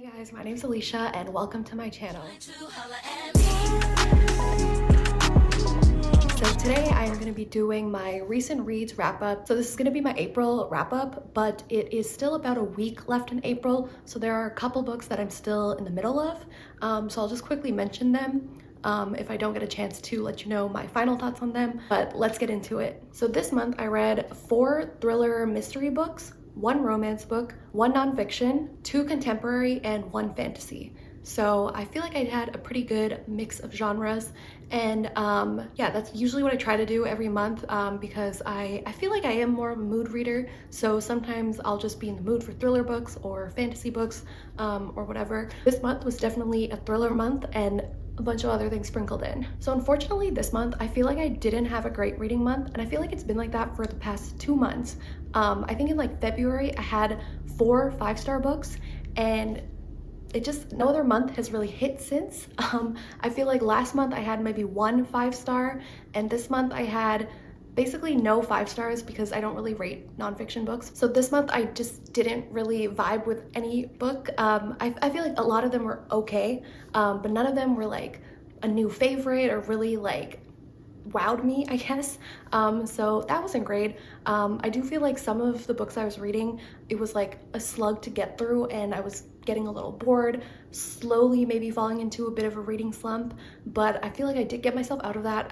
Hey guys, my name is Alisha and welcome to my channel. So today I am going to be doing my recent reads wrap up. So this is going to be my April wrap up, but it is still about a week left in April. So there are a couple books that I'm still in the middle of. So I'll just quickly mention them if I don't get a chance to let you know my final thoughts on them, but let's get into it. So this month I read 4 thriller mystery books, 1 romance book, 1 nonfiction, 2 contemporary, and 1 fantasy. So I feel like I had a pretty good mix of genres, and yeah, that's usually what I try to do every month because I feel like I am more of a mood reader, so sometimes I'll just be in the mood for thriller books or fantasy books or whatever. This month was definitely a thriller month and a bunch of other things sprinkled in. So unfortunately this month I feel like I didn't have a great reading month, and I feel like it's been like that for the past 2 months. I think in like February I had 4 5-star books, and it just, no other month has really hit since. I feel like last month I had maybe 1 5-star, and this month I had basically no 5 stars because I don't really rate nonfiction books. So this month I just didn't really vibe with any book. I feel like a lot of them were okay, but none of them were like a new favorite or really like wowed me, I guess. So that wasn't great. I do feel like some of the books I was reading, it was like a slug to get through, and I was getting a little bored, slowly maybe falling into a bit of a reading slump, but I feel like I did get myself out of that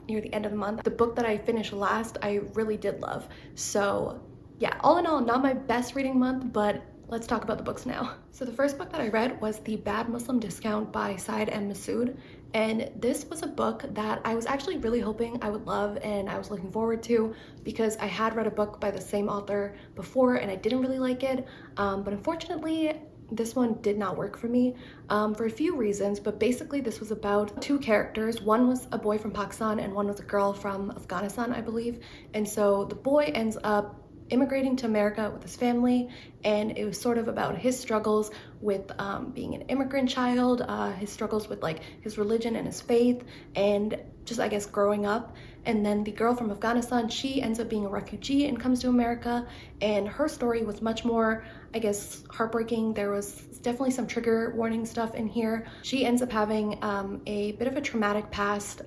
near the end of the month. The book that I finished last, I really did love. So yeah, all in all, not my best reading month, but let's talk about the books now. So the first book that I read was The Bad Muslim Discount by Said and Masood. And this was a book that I was actually really hoping I would love and I was looking forward to, because I had read a book by the same author before and I didn't really like it. But unfortunately, this one did not work for me for a few reasons, but basically this was about 2 characters. One was a boy from Pakistan and one was a girl from Afghanistan, I believe. And so the boy ends up immigrating to America with his family, and it was sort of about his struggles with being an immigrant child, his struggles with like his religion and his faith, and just I guess growing up. And then the girl from Afghanistan, she ends up being a refugee and comes to America, and her story was much more, I guess, heartbreaking. There was definitely some trigger warning stuff in here. She ends up having a bit of a traumatic past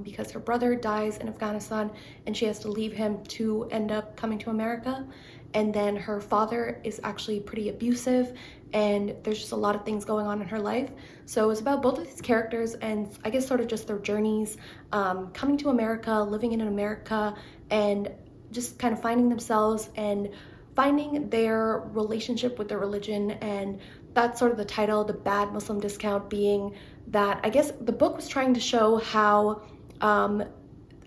because her brother dies in Afghanistan and she has to leave him to end up coming to America. And then her father is actually pretty abusive, and there's just a lot of things going on in her life. So it's about both of these characters and I guess sort of just their journeys coming to America, living in America, and just kind of finding themselves and finding their relationship with their religion. And that's sort of the title, The Bad Muslim Discount, being that I guess the book was trying to show how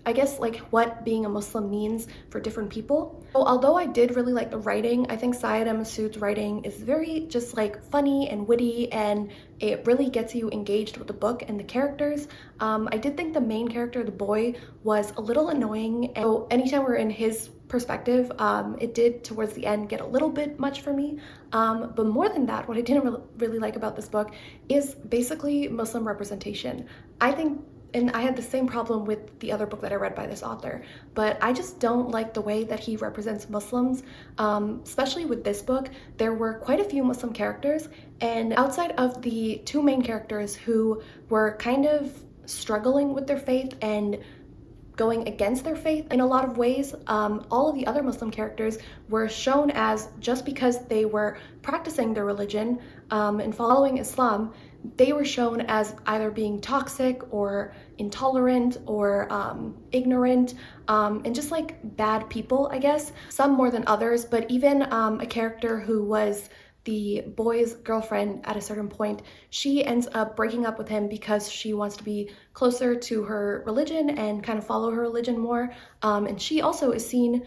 I guess like what being a Muslim means for different people. So although I did really like the writing, I think Said and Masood's writing is very just like funny and witty, and it really gets you engaged with the book and the characters. I did think the main character, the boy, was a little annoying, and so anytime we're in his perspective, it did towards the end get a little bit much for me. But more than that, what I didn't really like about this book is basically Muslim representation. I think, and I had the same problem with the other book that I read by this author, but I just don't like the way that he represents Muslims. Especially with this book, there were quite a few Muslim characters, and outside of the 2 main characters who were kind of struggling with their faith and going against their faith in a lot of ways, all of the other Muslim characters were shown as, just because they were practicing their religion and following Islam, they were shown as either being toxic or intolerant or ignorant and just like bad people, I guess. Some more than others, but even a character who was the boy's girlfriend at a certain point, she ends up breaking up with him because she wants to be closer to her religion and kind of follow her religion more. And she also is seen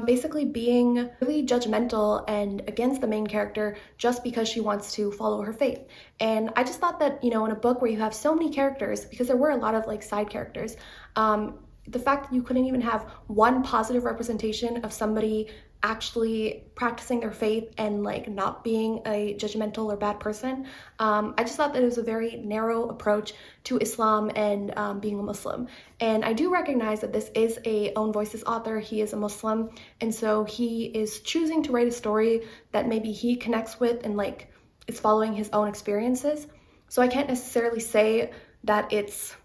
basically being really judgmental and against the main character just because she wants to follow her faith. And I just thought that, you know, in a book where you have so many characters, because there were a lot of like side characters, the fact that you couldn't even have one positive representation of somebody actually practicing their faith and like not being a judgmental or bad person. I just thought that it was a very narrow approach to Islam and being a Muslim. And I do recognize that this is a Own Voices author. He is a Muslim, and so he is choosing to write a story that maybe he connects with and like is following his own experiences. So I can't necessarily say that it's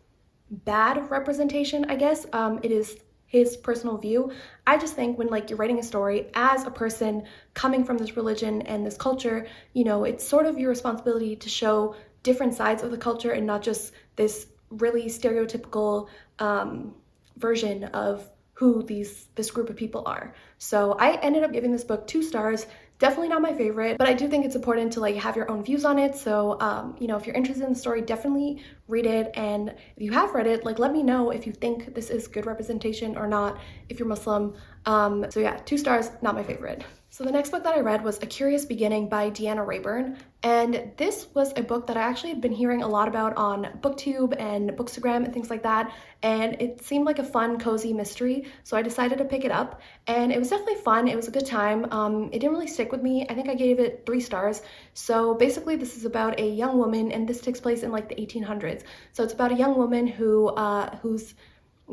bad representation, I guess. It is his personal view. I just think when like you're writing a story as a person coming from this religion and this culture, you know, it's sort of your responsibility to show different sides of the culture and not just this really stereotypical version of who this group of people are. So I ended up giving this book 2 stars. Definitely not my favorite, but I do think it's important to like have your own views on it. So, you know, if you're interested in the story, definitely read it. And if you have read it, like let me know if you think this is good representation or not, if you're Muslim. So yeah, 2 stars, not my favorite. So the next book that I read was A Curious Beginning by Deanna Rayburn. And this was a book that I actually had been hearing a lot about on booktube and bookstagram and things like that. And it seemed like a fun, cozy mystery. So I decided to pick it up and it was definitely fun. It was a good time. It didn't really stick with me. I think I gave it 3 stars. So basically this is about a young woman, and this takes place in like the 1800s. So it's about a young woman whose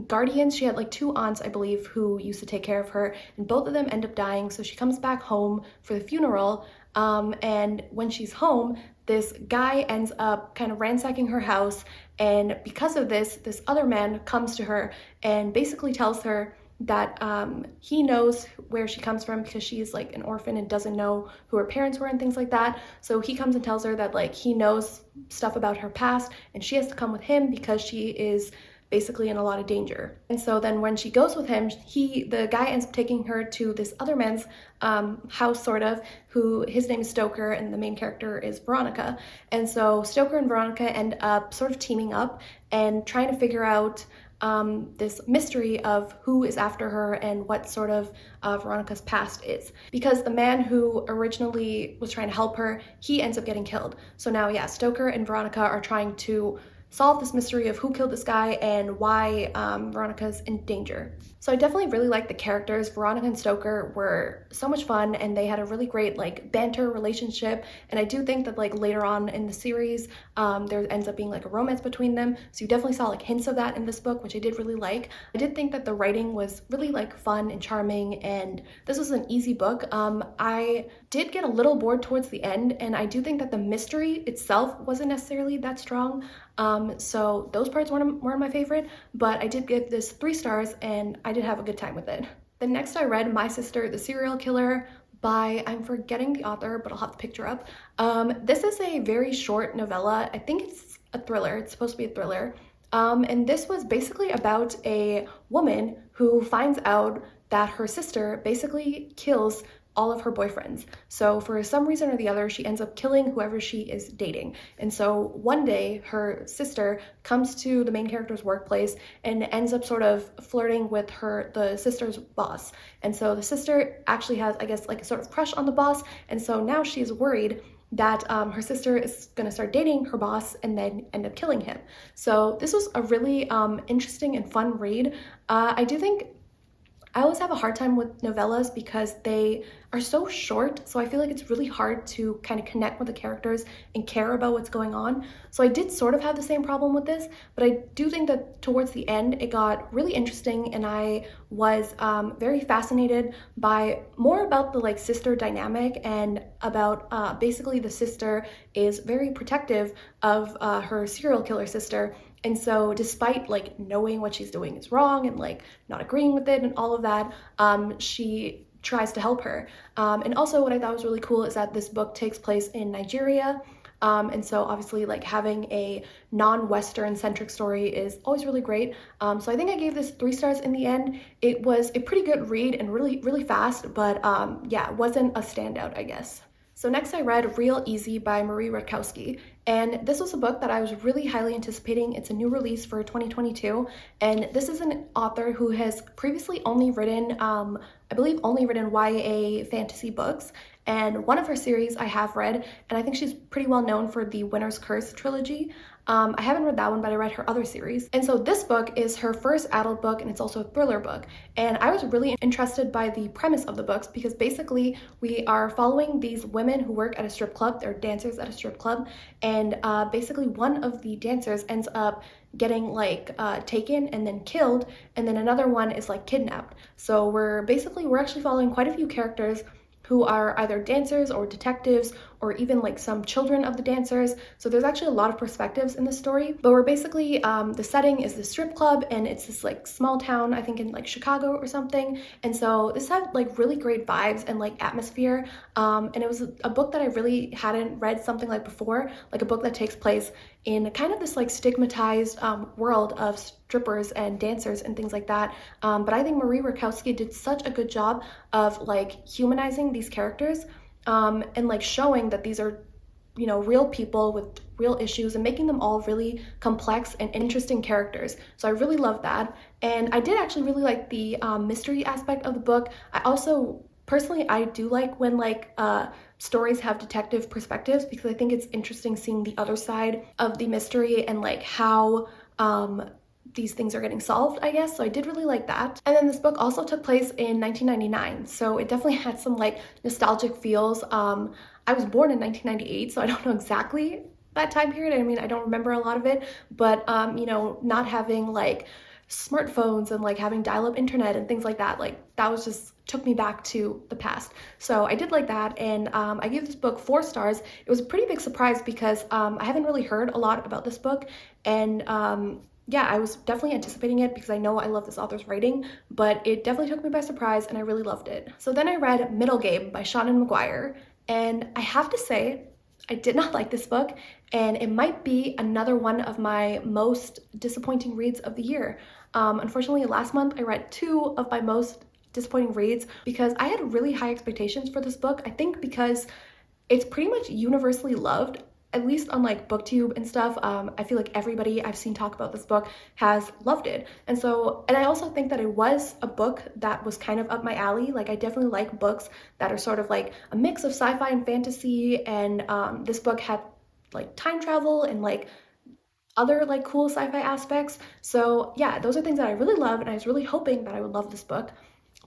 guardians, she had like 2 aunts, I believe, who used to take care of her, and both of them end up dying. So she comes back home for the funeral, and when she's home, this guy ends up kind of ransacking her house, and because of this other man comes to her and basically tells her that he knows where she comes from because she's like an orphan and doesn't know who her parents were and things like that. So he comes and tells her that like he knows stuff about her past and she has to come with him because she is basically in a lot of danger. And so then when she goes with him, the guy ends up taking her to this other man's house, sort of, who his name is Stoker and the main character is Veronica. And so Stoker and Veronica end up sort of teaming up and trying to figure out this mystery of who is after her and what sort of Veronica's past is. Because the man who originally was trying to help her, he ends up getting killed. So now, yeah, Stoker and Veronica are trying to solve this mystery of who killed this guy and why Veronica's in danger. So I definitely really liked the characters. Veronica and Stoker were so much fun and they had a really great like banter relationship. And I do think that like later on in the series, there ends up being like a romance between them. So you definitely saw like hints of that in this book, which I did really like. I did think that the writing was really like fun and charming, and this was an easy book. I did get a little bored towards the end, and I do think that the mystery itself wasn't necessarily that strong. So those parts weren't my favorite, but I did give this 3 stars and I did have a good time with it. Then next I read My Sister, the Serial Killer by, I'm forgetting the author, but I'll have the picture up. This is a very short novella. I think it's a thriller. It's supposed to be a thriller. And this was basically about a woman who finds out that her sister basically kills all of her boyfriends. So for some reason or the other, she ends up killing whoever she is dating. And so one day her sister comes to the main character's workplace and ends up sort of flirting with the sister's boss. And so the sister actually has, I guess, like a sort of crush on the boss. And so now she's worried that her sister is going to start dating her boss and then end up killing him. So this was a really interesting and fun read. I do think I always have a hard time with novellas because they are so short, so I feel like it's really hard to kind of connect with the characters and care about what's going on. So I did sort of have the same problem with this, but I do think that towards the end it got really interesting and I was very fascinated by more about the like sister dynamic and about basically the sister is very protective of her serial killer sister. And so despite like knowing what she's doing is wrong and like not agreeing with it and all of that, she tries to help her. And also what I thought was really cool is that this book takes place in Nigeria. And so obviously like having a non-Western centric story is always really great. So I think I gave this 3 stars in the end. It was a pretty good read and really fast, but yeah, it wasn't a standout, I guess. So next I read Real Easy by Marie Rutkowski, and this was a book that I was really highly anticipating. It's a new release for 2022, and this is an author who has previously only written, I believe only written YA fantasy books, and one of her series I have read, and I think she's pretty well known for the Winter's Curse trilogy. I haven't read that one, but I read her other series. And so this book is her first adult book, and it's also a thriller book. And I was really interested by the premise of the books because basically we are following these women who work at a strip club. They're dancers at a strip club. And basically one of the dancers ends up getting like taken and then killed. And then another one is like kidnapped. So we're actually following quite a few characters who are either dancers or detectives or even like some children of the dancers. So there's actually a lot of perspectives in this story, but we're basically, the setting is the strip club, and it's this like small town, I think in like Chicago or something. And so this had like really great vibes and like atmosphere. And it was a book that I really hadn't read something like before, like a book that takes place in kind of this like stigmatized world of strippers and dancers and things like that. But I think Marie Rakowski did such a good job of like humanizing these characters, and like showing that these are, you know, real people with real issues, and making them all really complex and interesting characters. So I really love that. And I did actually really like the mystery aspect of the book. I also personally, I do like when like stories have detective perspectives, because I think it's interesting seeing the other side of the mystery and like how these things are getting solved, I guess. So I did really like that. And then this book also took place in 1999, so it definitely had some like nostalgic feels. I was born in 1998, so I don't know exactly that time period. I mean, I don't remember a lot of it, but you know, not having like smartphones and like having dial-up internet and things like that, like that was just took me back to the past. So I did like that, and I gave this book 4 stars. It was a pretty big surprise because I haven't really heard a lot about this book, and yeah, I was definitely anticipating it because I know I love this author's writing, but it definitely took me by surprise and I really loved it. So then I read Middlegame by Seanan McGuire, and I have to say, I did not like this book, and it might be another one of my most disappointing reads of the year. Unfortunately, last month I read 2 of my most disappointing reads because I had really high expectations for this book. I think because it's pretty much universally loved, at least on like booktube and stuff. I feel like everybody I've seen talk about this book has loved it. And I also think that it was a book that was kind of up my alley. Like I definitely like books that are sort of like a mix of sci-fi and fantasy, and this book had like time travel and like other like cool sci-fi aspects. So yeah, those are things that I really love, and I was really hoping that I would love this book,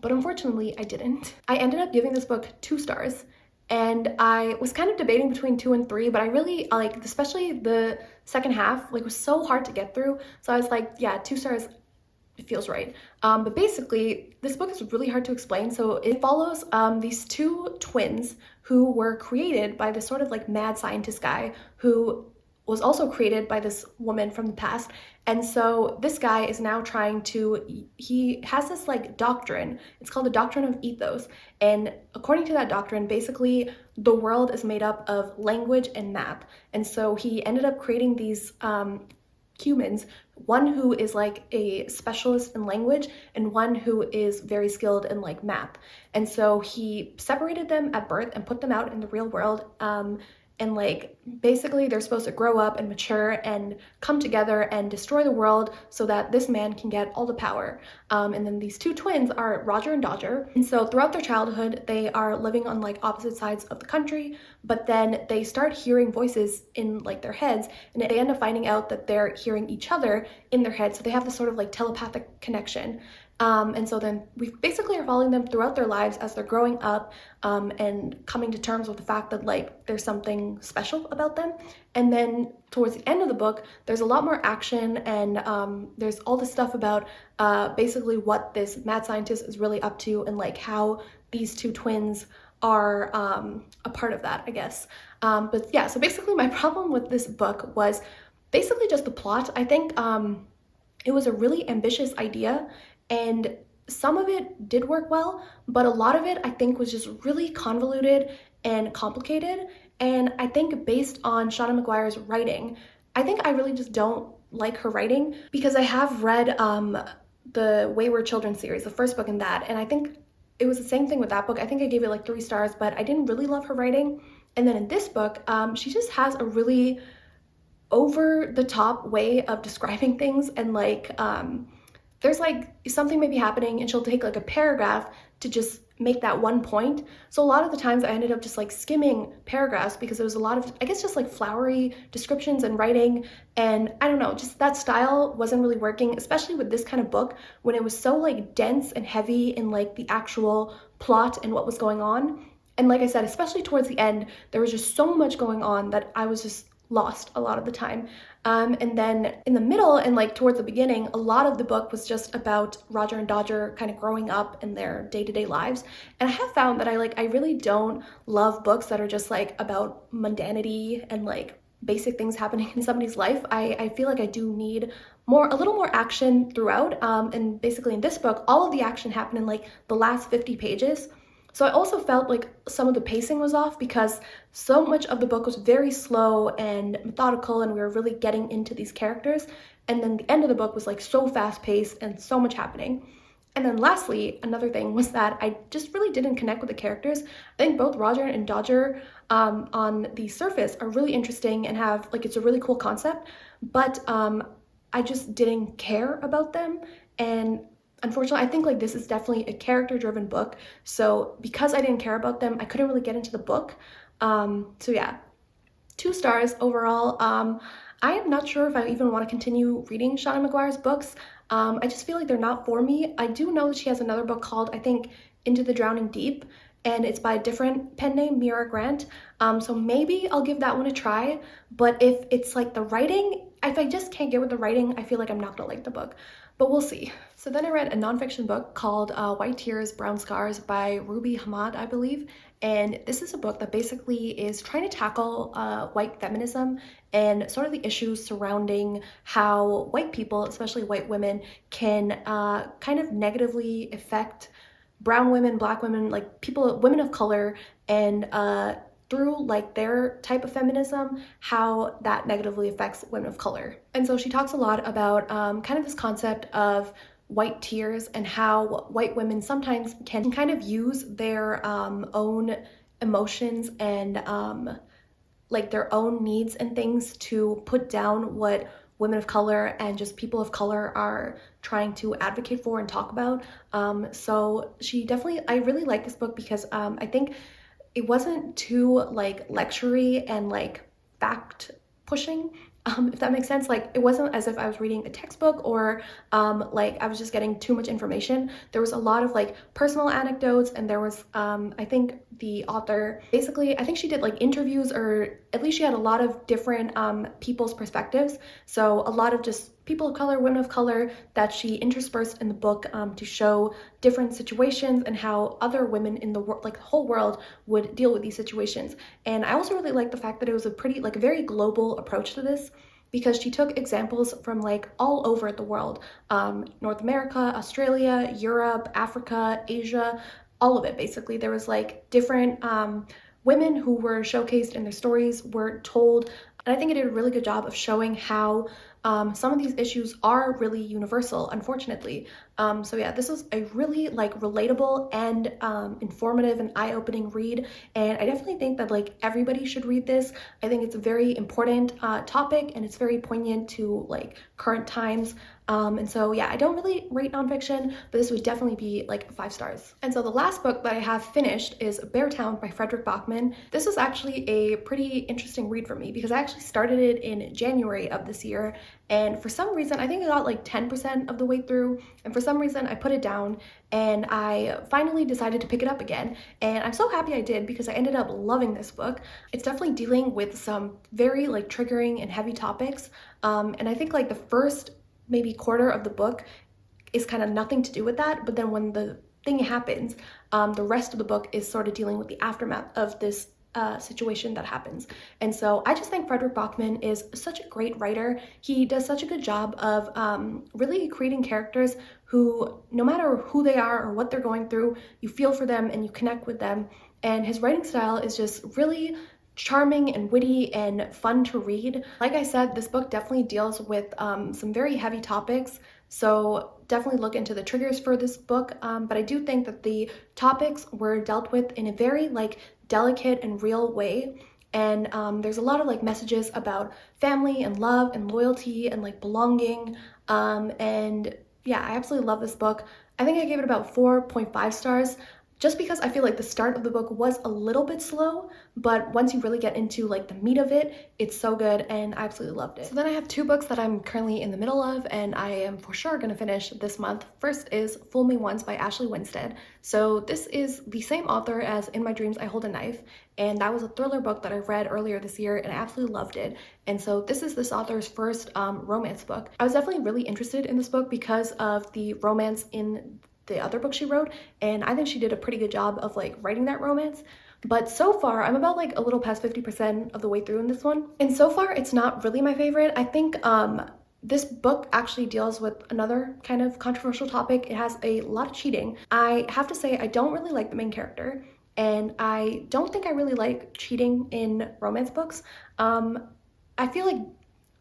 but unfortunately I didn't. I ended up giving this book 2 stars. And I was kind of debating between 2 and 3, but I really like, especially the second half, like was so hard to get through. So I was like, yeah, 2 stars, it feels right. But basically, this book is really hard to explain. So it follows these 2 twins who were created by this sort of like mad scientist guy who was also created by this woman from the past. And so this guy is now trying to, he has this like doctrine, it's called the doctrine of ethos. And according to that doctrine, basically the world is made up of language and math. And so he ended up creating these humans, one who is like a specialist in language and one who is very skilled in like math. And so he separated them at birth and put them out in the real world. And like basically they're supposed to grow up and mature and come together and destroy the world so that this man can get all the power. And then these 2 twins are Roger and Dodger. And so throughout their childhood, they are living on like opposite sides of the country, but then they start hearing voices in like their heads, and they end up finding out that they're hearing each other in their heads. So they have this sort of like telepathic connection. And so then we basically are following them throughout their lives as they're growing up, and coming to terms with the fact that like there's something special about them. And then towards the end of the book, there's a lot more action, and there's all this stuff about basically what this mad scientist is really up to, and like how these 2 twins are a part of that, I guess. But yeah, so basically my problem with this book was basically just the plot. I think it was a really ambitious idea, and some of it did work well, but a lot of it I think was just really convoluted and complicated. And I think based on Seanan McGuire's writing, I think I really just don't like her writing, because I have read the Wayward Children series, the first book in that, and I think it was the same thing with that book. I think I gave it like 3 stars, but I didn't really love her writing. And then in this book, she just has a really over the top way of describing things, and like there's like something may be happening and she'll take like a paragraph to just make that one point. So a lot of the times I ended up just like skimming paragraphs because there was a lot of, I guess, just like flowery descriptions and writing, and I don't know, just that style wasn't really working, especially with this kind of book when it was so like dense and heavy in like the actual plot and what was going on. And like I said, especially towards the end, there was just so much going on that I was just lost a lot of the time. And then in the middle and like towards the beginning, a lot of the book was just about Roger and Dodger kind of growing up in their day-to-day lives. And I have found that I really don't love books that are just like about mundanity and like basic things happening in somebody's life. I feel like I do need a little more action throughout. And basically in this book, all of the action happened in like the last 50 pages. So I also felt like some of the pacing was off because so much of the book was very slow and methodical, and we were really getting into these characters. And then the end of the book was like so fast paced and so much happening. And then lastly, another thing was that I just really didn't connect with the characters. I think both Roger and Dodger on the surface are really interesting and have like, it's a really cool concept, but I just didn't care about them. And unfortunately, I think like this is definitely a character-driven book. So because I didn't care about them, I couldn't really get into the book. So yeah, 2 stars overall. I am not sure if I even want to continue reading Shauna McGuire's books. I just feel like they're not for me. I do know that she has another book called, I think, Into the Drowning Deep, and it's by a different pen name, Mira Grant. So maybe I'll give that one a try. But if it's like the writing, if I just can't get with the writing, I feel like I'm not gonna like the book. But we'll see. So then I read a nonfiction book called White Tears, Brown Scars by Ruby Hamad, I believe. And this is a book that basically is trying to tackle white feminism and sort of the issues surrounding how white people, especially white women, can kind of negatively affect brown women, black women, like people, women of color, and through like their type of feminism, how that negatively affects women of color. And so she talks a lot about kind of this concept of white tears and how white women sometimes can kind of use their own emotions and like their own needs and things to put down what women of color and just people of color are trying to advocate for and talk about. So she definitely, I really like this book because I think it wasn't too like lecture-y and like fact pushing, if that makes sense. Like it wasn't as if I was reading a textbook or like I was just getting too much information. There was a lot of like personal anecdotes, and there was I think the author basically, I think she did like interviews, or at least she had a lot of different people's perspectives. So a lot of just people of color, women of color, that she interspersed in the book to show different situations and how other women in the world, like the whole world, would deal with these situations. And I also really like the fact that it was a pretty, like a very global approach to this, because she took examples from like all over the world, North America, Australia, Europe, Africa, Asia, all of it basically. There was like different women who were showcased and their stories were told. And I think it did a really good job of showing how some of these issues are really universal, unfortunately. So yeah, this was a really like relatable and informative and eye-opening read, and I definitely think that like everybody should read this. I think it's a very important topic, and it's very poignant to like current times. And so yeah, I don't really rate nonfiction, but this would definitely be like 5 stars. And so the last book that I have finished is Beartown by Frederick Bachman. This was actually a pretty interesting read for me because I actually started it in January of this year, and for some reason, I think I got like 10% of the way through, and for some reason I put it down, and I finally decided to pick it up again. And I'm so happy I did, because I ended up loving this book. It's definitely dealing with some very like triggering and heavy topics. And I think like the first maybe quarter of the book is kind of nothing to do with that, but then when the thing happens, the rest of the book is sort of dealing with the aftermath of this situation that happens. And so I just think Frederick Bachman is such a great writer. He does such a good job of really creating characters who, no matter who they are or what they're going through, you feel for them and you connect with them. And his writing style is just really charming and witty and fun to read. Like I said, this book definitely deals with some very heavy topics, so definitely look into the triggers for this book. But I do think that the topics were dealt with in a very like delicate and real way. And there's a lot of like messages about family and love and loyalty and like belonging. And yeah, I absolutely love this book. I think I gave it about 4.5 stars. just because I feel like the start of the book was a little bit slow, but once you really get into like the meat of it, it's so good and I absolutely loved it. So then I have 2 books that I'm currently in the middle of and I am for sure gonna finish this month. First is Fool Me Once by Ashley Winstead. So this is the same author as In My Dreams I Hold a Knife, and that was a thriller book that I read earlier this year and I absolutely loved it. And so this is this author's first romance book. I was definitely really interested in this book because of the romance in the other book she wrote, and I think she did a pretty good job of like writing that romance. But so far, I'm about like a little past 50% of the way through in this one. And so far, it's not really my favorite. I think this book actually deals with another kind of controversial topic. It has a lot of cheating. I have to say, I don't really like the main character, and I don't think I really like cheating in romance books. I feel like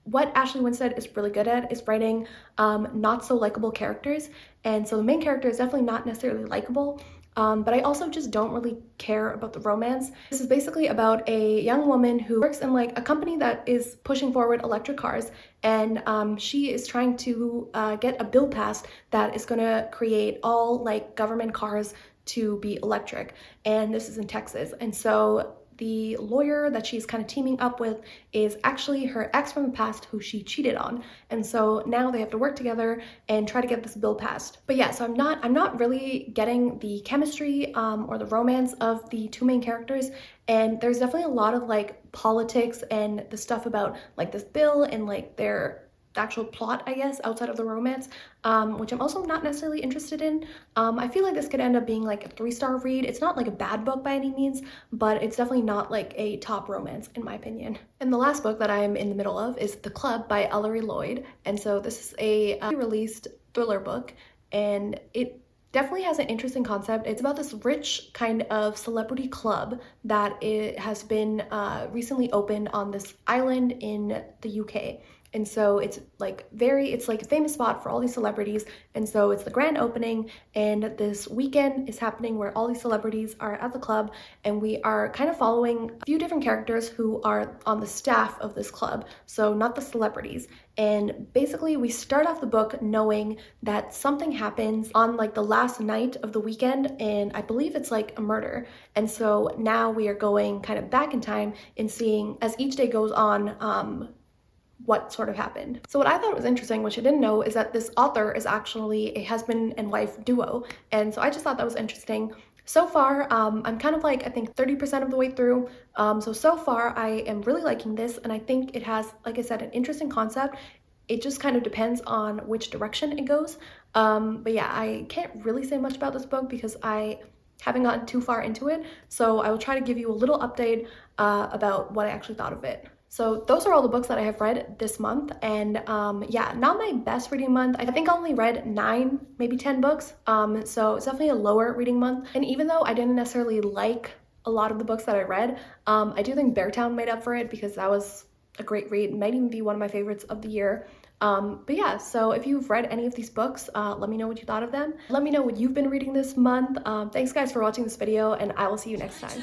what Ashley Winstead is really good at is writing not so likable characters, and so the main character is definitely not necessarily likable, but I also just don't really care about the romance. This is basically about a young woman who works in like a company that is pushing forward electric cars, and she is trying to get a bill passed that is going to create all like government cars to be electric, and this is in Texas. And so the lawyer that she's kind of teaming up with is actually her ex from the past who she cheated on, and so now they have to work together and try to get this bill passed. But yeah, so I'm not really getting the chemistry or the romance of the 2 main characters, and there's definitely a lot of like politics and the stuff about like this bill and like their actual plot, I guess, outside of the romance, which I'm also not necessarily interested in. I feel like this could end up being like a 3-star read. It's not like a bad book by any means, but it's definitely not like a top romance in my opinion. And the last book that I'm in the middle of is The Club by Ellery Lloyd, and so this is a released thriller book, and it definitely has an interesting concept. It's about this rich kind of celebrity club that it has been recently opened on this island in the UK. And so it's like a famous spot for all these celebrities. And so it's the grand opening, and this weekend is happening where all these celebrities are at the club, and we are kind of following a few different characters who are on the staff of this club, so not the celebrities. And basically we start off the book knowing that something happens on like the last night of the weekend, and I believe it's like a murder. And so now we are going kind of back in time and seeing as each day goes on what sort of happened. So what I thought was interesting, which I didn't know, is that this author is actually a husband and wife duo. And so I just thought that was interesting. So far, I'm kind of like, I think 30% of the way through. So far I am really liking this, and I think it has, like I said, an interesting concept. It just kind of depends on which direction it goes. But yeah, I can't really say much about this book because I haven't gotten too far into it. So I will try to give you a little update about what I actually thought of it. So those are all the books that I have read this month, and yeah, not my best reading month. I think I only read 9, maybe 10 books, so it's definitely a lower reading month. And even though I didn't necessarily like a lot of the books that I read, I do think Beartown made up for it because that was a great read. It might even be one of my favorites of the year. But yeah, so if you've read any of these books, let me know what you thought of them. Let me know what you've been reading this month. Thanks guys for watching this video, and I will see you next time.